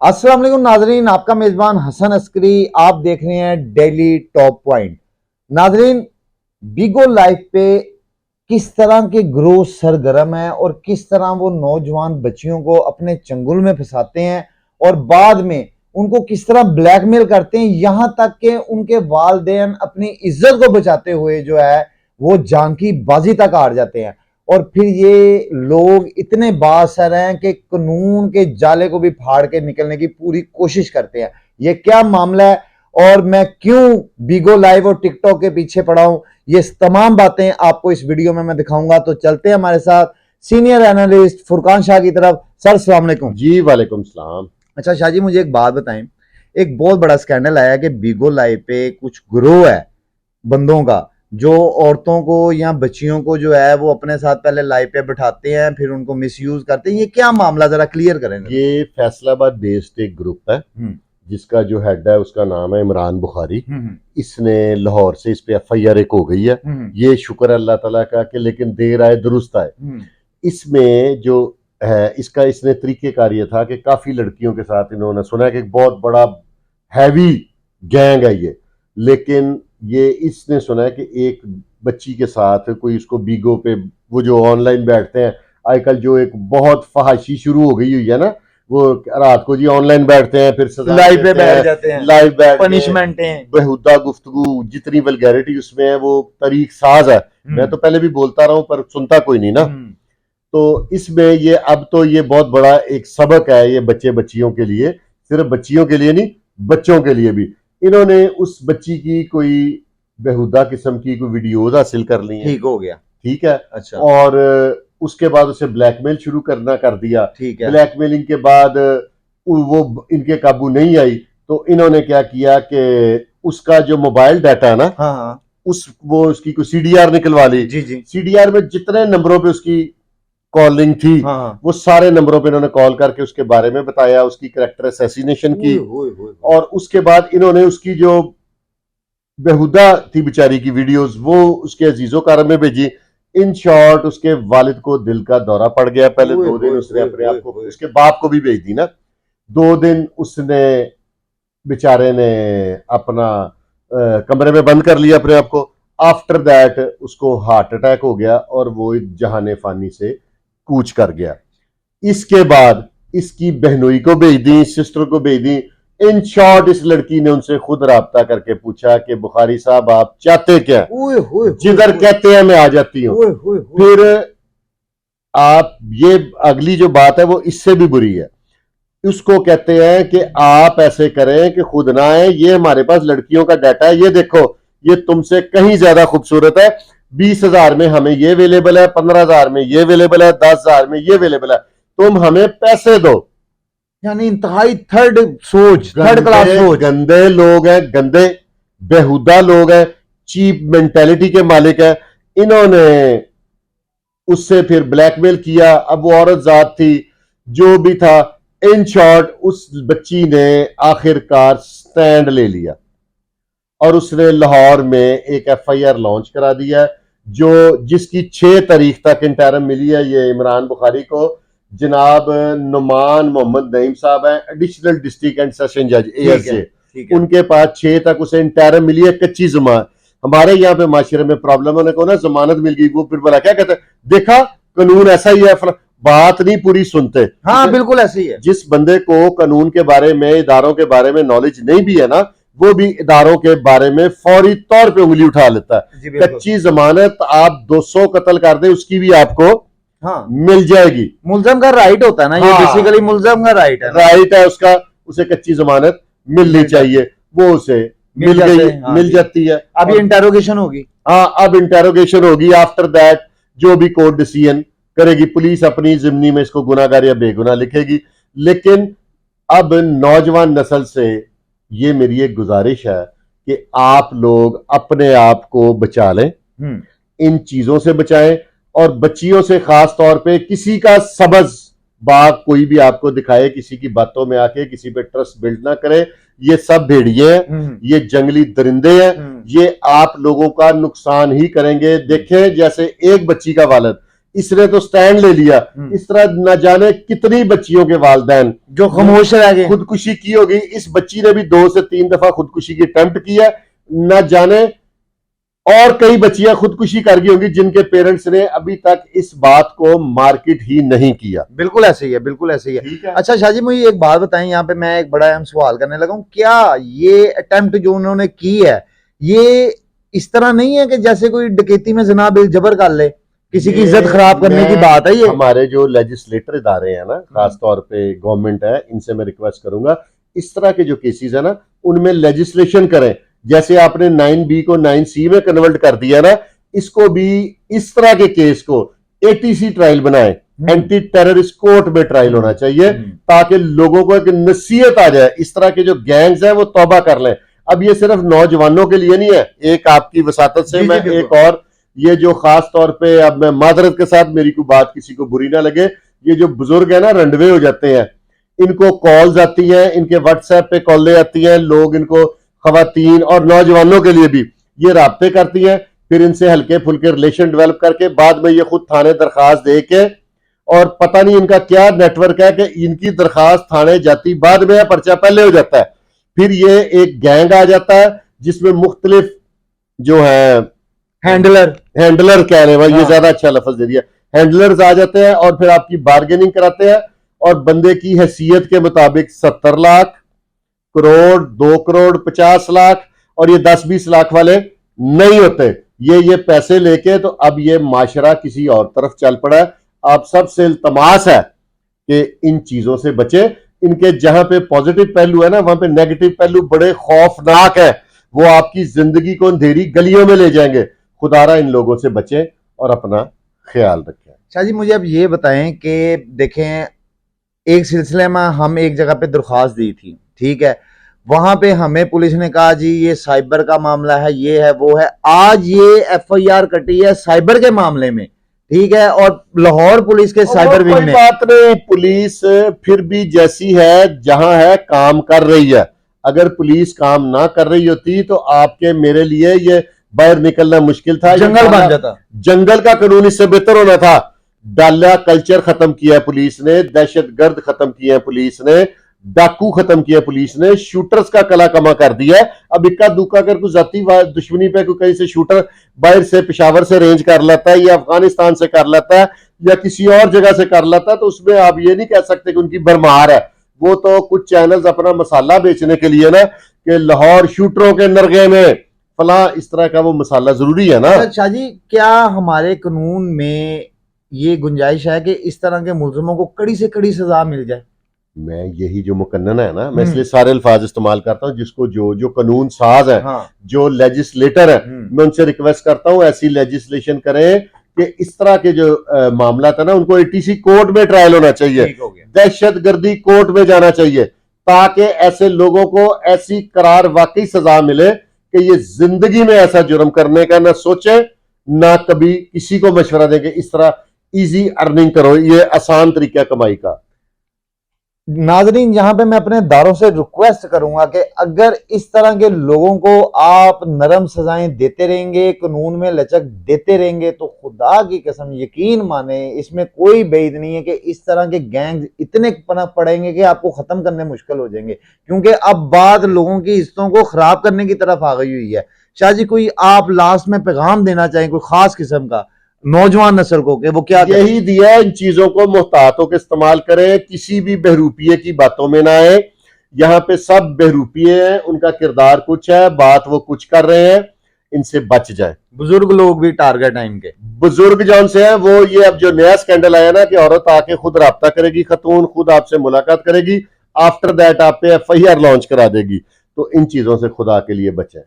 अस्सलाम वालेकुम नाजरीन, आपका मेजबान हसन अस्करी। आप देख रहे हैं डेली टॉप पॉइंट। नाजरीन, बिगो लाइफ पे किस तरह के ग्रोथ सरगर्म है और किस तरह वो नौजवान बच्चियों को अपने चंगुल में फंसाते हैं और बाद में उनको किस तरह ब्लैकमेल करते हैं, यहां तक कि उनके वालिदैन अपनी इज्जत को बचाते हुए जो है वो जान की बाजी तक हार जाते हैं। और फिर ये लोग इतने बाअसर हैं कि कानून के जाले को भी फाड़ के निकलने की पूरी कोशिश करते हैं। ये क्या मामला है और मैं क्यों बिगो लाइव और टिकटॉक के पीछे पड़ा हूं, ये तमाम बातें आपको इस वीडियो में मैं दिखाऊंगा। तो चलते हैं हमारे साथ सीनियर एनालिस्ट फुरकान शाह की तरफ। सर अस्सलाम वालेकुम। जी वालेकुम सलाम। अच्छा शाह जी, मुझे एक बात बताएं। एक बहुत बड़ा स्कैंडल आया कि बिगो लाइव पे कुछ ग्रोह है बंदों का जो औरतों को या बच्चियों को जो है वो अपने साथ पहले लाइव पे बिठाते हैं, फिर उनको मिसयूज करते हैं। ये क्या मामला, जरा क्लियर करें। ये फैसलाबाद बेस्ड एक ग्रुप है जिसका जो हेड है उसका नाम है इमरान बुखारी। इसने लाहौर से इस पे एफआईआर एक हो गई है। ये शुक्र अल्लाह ताला का कि लेकिन देर आए दुरुस्त आए। इसमें जो है इसका इसने तरीकेकार ये था कि काफी लड़कियों के साथ इन्होंने सुना है कि एक बहुत बड़ा हैवी गैंग है ये, लेकिन ये इसने सुना है कि एक बच्ची के साथ कोई उसको बीगो पे वो जो ऑनलाइन बैठते हैं आजकल जो एक बहुत फहाशी शुरू हो गई हुई है ना, वो रात को जी ऑनलाइन बैठते हैं फिर लाइव पे बैठ जाते हैं, लाइव बैठ पनिशमेंट है, बेहुदा गुफ्तगू, जितनी वल्गैरिटी उसमें है वो तरीक साज है। मैं तो पहले भी बोलता रहा हूं पर सुनता कोई नहीं ना। तो इसमें ये अब तो ये बहुत बड़ा एक सबक है ये बच्चे बच्चियों के लिए, सिर्फ बच्चियों के लिए नहीं बच्चों के लिए भी। इन्होंने उस बच्ची की कोई बेहुदा किस्म की कोई वीडियोज हासिल कर ली है। ठीक हो गया, ठीक है। अच्छा। और उसके बाद उसे ब्लैकमेल शुरू करना कर दिया। ठीक है। ब्लैकमेलिंग के बाद वो इनके काबू नहीं आई तो इन्होंने क्या किया कि उसका जो मोबाइल डाटा है ना, हाँ, वो उसकी कोई सीडीआर निकलवा ली। जी जी। सीडीआर में जितने नंबरों पे उसकी कॉलिंग थी, हाँ, वो सारे नंबरों पे इन्होंने कॉल करके उसके बारे में बताया, उसकी कैरेक्टर असैसिनेशन की। और उसके बाद इन्होंने उसकी जो बेहुदा थी बेचारी की वीडियोस वो उसके अजीजों कारम में भेजी। इन शॉर्ट उसके वालिद को दिल का दौरा पड़ गया। पहले 2 दिन उसने अपने आप को, उसके बाप को भी भेज दी ना। 2 दिन उसने बेचारे ने अपना कमरे में बंद कर लिया अपने आप को। आफ्टर दैट उसको हार्ट अटैक हो गया और वो जहाने फानी से कूच कर गया। इसके बाद इसकी बहनोई को भेज दी, सिस्टर को भेज दी। इन शॉर्ट इस लड़की ने उनसे खुद राब्ता करके पूछा कि बुखारी साहब आप चाहते क्या, जिधर कहते हैं मैं आ जाती हूं। फिर आप ये अगली जो बात है वो इससे भी बुरी है। उसको कहते हैं कि आप ऐसे करें कि खुद ना आए, ये हमारे पास लड़कियों का डाटा है, ये देखो ये तुमसे कहीं ज्यादा खूबसूरत है, 20,000 में हमें ये अवेलेबल है, 15,000 में ये अवेलेबल है, 10,000 में ये अवेलेबल है, तुम हमें पैसे दो। यानी इंतहाई थर्ड सोच, थर्ड क्लास सोच। गंदे लोग हैं, गंदे बेहुदा लोग हैं, चीप मेंटेलिटी के मालिक है। इन्होंने उससे फिर ब्लैकमेल किया। अब वो औरत जात थी जो भी था, इन शॉर्ट उस बच्ची ने आखिरकार स्टैंड ले लिया और उसने लाहौर में एक एफआईआर लॉन्च करा दिया जो जिसकी 6 तारीख तक इंटरम मिली है ये इमरान बुखारी को। जनाब नुमान मोहम्मद नईम साहब हैं, एडिशनल डिस्ट्रिक्ट एंड सेशन जज एएसजे, उनके पास 6 तक उसे इंटरम मिली है, कच्ची जमानत। हमारे यहाँ पे माशरे में प्रॉब्लम होने को ना जमानत मिल गई, वो फिर बोला क्या कहते हैं, देखा कानून ऐसा ही है, बात नहीं पूरी सुनते। हाँ बिल्कुल ऐसे ही है। जिस बंदे को कानून के बारे में, इदारों के बारे में नॉलेज नहीं भी है ना, वो भी इदारों के बारे में फौरी तौर पे उंगली उठा लेता है। कच्ची जमानत आप 200 कत्ल कर दे उसकी भी आपको मिल जाएगी। मुल्जम का राइट होता है ना, ये बेसिकली मुल्जम का राइट है, राइट है उसका, उसे कच्ची जमानत मिलनी चाहिए, वो उसे मिल गई, मिल जाती है। अब ये इंटेरोगेशन होगी। हाँ अब इंटेरोगेशन होगी। आफ्टर दैट जो भी कोर्ट डिसीजन करेगी, पुलिस अपनी जिम्नी में इसको गुनाहगार या बेगुनाह लिखेगी। लेकिन अब नौजवान नस्ल से ये मेरी एक गुजारिश है कि आप लोग अपने आप को बचा लें, इन चीजों से बचाएं और बच्चियों से खास तौर पे किसी का सबज बाग कोई भी आपको दिखाए, किसी की बातों में आके किसी पे ट्रस्ट बिल्ड ना करे। ये सब भेड़िए हैं, ये जंगली दरिंदे हैं, ये आप लोगों का नुकसान ही करेंगे। देखें जैसे एक बच्ची का वालिद इसने तो स्टैंड ले लिया। इस तरह न जाने कितनी बच्चियों के वालिदैन जो खामोश रह गए, खुदकुशी की होगी। इस बच्ची ने भी 2 से 3 दफा खुदकुशी की अटेम्प्ट की है, न जाने और कई बच्चियां खुदकुशी कर गई होंगी जिनके पेरेंट्स ने अभी तक इस बात को मार्केट ही नहीं किया। बिल्कुल ऐसे ही है, बिल्कुल ऐसे ही है। ठीक है। अच्छा शाह जी, मुझे एक बात बताएं, यहाँ पे मैं एक बड़ा अहम सवाल करने लगा हूँ। क्या ये अटेम्प्ट जो उन्होंने की है, ये इस तरह नहीं है कि जैसे कोई डकैती में जनाब जबर कर ले, किसी की इज्जत खराब करने की बात है? ये हमारे जो लेजिस्लेटर इदारे हैं ना, खासतौर पे गवर्नमेंट है, इनसे मैं रिक्वेस्ट करूंगा इस तरह के जो केसेस है ना, उनमें लेजिस्लेशन करें। जैसे आपने 9B को 9C में कन्वर्ट कर दिया ना, इसको भी इस तरह के केस को ATC ट्रायल बनाए, एंटी टेररिस्ट कोर्ट में ट्रायल होना चाहिए, ताकि लोगों को एक नसीहत आ जाए। इस तरह के जो गैंग्स हैं वो तौबा कर लें। अब ये सिर्फ नौजवानों के लिए नहीं है। एक आपकी वसातत से मैं एक और, ये जो खास तौर पे, अब मैं मादरत के साथ, मेरी कोई बात किसी को बुरी ना लगे, ये जो बुजुर्ग है ना रंडवे हो जाते हैं, इनको कॉल्स आती हैं, इनके व्हाट्सएप पे कॉलें आती हैं, लोग इनको खवातीन और नौजवानों के लिए भी ये राब्ते करती हैं, फिर इनसे हल्के फुल्के रिलेशन डेवलप करके बाद में ये खुद थाने दरखास्त दे के, और पता नहीं इनका क्या नेटवर्क है कि इनकी दरखास्त थाने जाती बाद में है, पर्चा पहले हो जाता है। फिर ये एक गैंग आ जाता है जिसमें मुख्तलिफ जो है हैंडलर कह रहे हैं, ये ज्यादा अच्छा लफ्ज दे दिया, हैंडलर्स आ जाते हैं और फिर आपकी बार्गेनिंग कराते हैं, और बंदे की हैसियत के मुताबिक 70 लाख, करोड़, 2 करोड़, 50 लाख, और ये 10-20 लाख वाले नहीं होते। ये पैसे लेके, तो अब ये माशरा किसी और तरफ चल पड़ा है। आप सबसे इल्तमास है कि इन चीजों से बचे। इनके जहां पे पॉजिटिव पहलू है ना, वहां पे नेगेटिव पहलू बड़े खौफनाक है, वो आपकी जिंदगी को अंधेरी गलियों में ले जाएंगे। खुदारा इन लोगों से बचें और अपना ख्याल रखें। शाह जी, मुझे अब ये बताएं कि देखें, एक सिलसिले में हम एक जगह पे दरख्वास्त दी थी, ठीक है, वहां पे हमें पुलिस ने कहा जी ये साइबर का मामला है, ये है, वो है। आज ये FIR कटी है साइबर के मामले में, ठीक है, और लाहौर पुलिस के साइबर विंग ने। बात नहीं, पुलिस फिर भी जैसी है जहां है काम कर रही है। अगर पुलिस काम ना कर रही होती तो आपके मेरे लिए ये बाहर निकलना मुश्किल था, जंगल बन जाता। जंगल का कानून इससे बेहतर होना था। डाला कल्चर खत्म किया है पुलिस ने, दहशतगर्द खत्म किया है पुलिस ने, डाकू खत्म किया पुलिस ने, शूटर्स का कला कमा कर दिया है। अब इक्का दुक्का कर कुछ जाती दुश्मनी पे कोई कहीं से शूटर बाहर से पेशावर से रेंज कर लेता है, या अफगानिस्तान से कर लेता है, या किसी और जगह से कर लेता है, तो उसमें आप ये नहीं कह सकते कि उनकी भरमार है। वो तो कुछ चैनल्स अपना मसाला बेचने के लिए ना, कि लाहौर शूटरों के नरगे में फला, इस तरह का वो मसाला जरूरी है ना। शाह जी, क्या हमारे कानून में ये गुंजाइश है कि इस तरह के मुलजमों को कड़ी से कड़ी सजा मिल जाए? मैं यही जो मुकन्नन है ना, मैं इसलिए सारे अल्फाज इस्तेमाल करता हूं, जिसको जो कानून साज है, जो लेजिस्लेटर है, मैं उनसे रिक्वेस्ट करता हूं ऐसी लेजिस्लेशन करें कि इस तरह के जो मामला था ना, उनको ATC कोर्ट में ट्रायल होना चाहिए, दहशतगर्दी कोर्ट में जाना चाहिए, ताकि ऐसे लोगों को ऐसी करार वाकई सजा मिले कि ये जिंदगी में ऐसा जुर्म करने का ना सोचे, ना कभी किसी को मशवरा देंगे। इस तरह इजी अर्निंग करो, ये आसान तरीका कमाई का। नाजरीन, यहाँ पे मैं अपने दारों से रिक्वेस्ट करूंगा कि अगर इस तरह के लोगों को आप नरम सजाएं देते रहेंगे, कानून में लचक देते रहेंगे, तो खुदा की कसम यकीन माने इसमें कोई बेईद नहीं है कि इस तरह के गैंग इतने पनप पड़ेंगे कि आपको खत्म करने मुश्किल हो जाएंगे, क्योंकि अब बात लोगों की इज्जतों को खराब करने की तरफ आ गई हुई है। शाह जी, कोई आप लास्ट में पैगाम देना चाहें कोई खास किस्म का नौजवान नस्ल को, कि वो क्या यही दिया, इन चीजों को मुहतात होकर इस्तेमाल करें, किसी भी बहरूपिये की बातों में ना आए। यहाँ पे सब बहरूपिये हैं, उनका किरदार कुछ है, बात वो कुछ कर रहे हैं, इनसे बच जाए। बुजुर्ग लोग भी टारगेट है इनके, बुजुर्ग जौन से हैं वो, ये अब जो नया स्कैंडल आया ना कि औरत आके खुद राब्ता करेगी, खतून खुद आपसे मुलाकात करेगी, आफ्टर दैट आप पे FIR लॉन्च करा देगी, तो इन चीजों से खुदा के लिए बचें।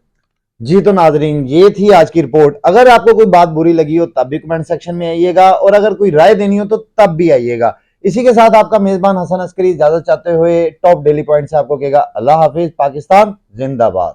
जी तो नाजरीन, ये थी आज की रिपोर्ट। अगर आपको कोई बात बुरी लगी हो तब भी कमेंट सेक्शन में आइएगा, और अगर कोई राय देनी हो तो तब भी आइएगा। इसी के साथ आपका मेजबान हसन अस्करी इजाजत चाहते हुए टॉप डेली पॉइंट से आपको कहेगा अल्लाह हाफिज, पाकिस्तान जिंदाबाद।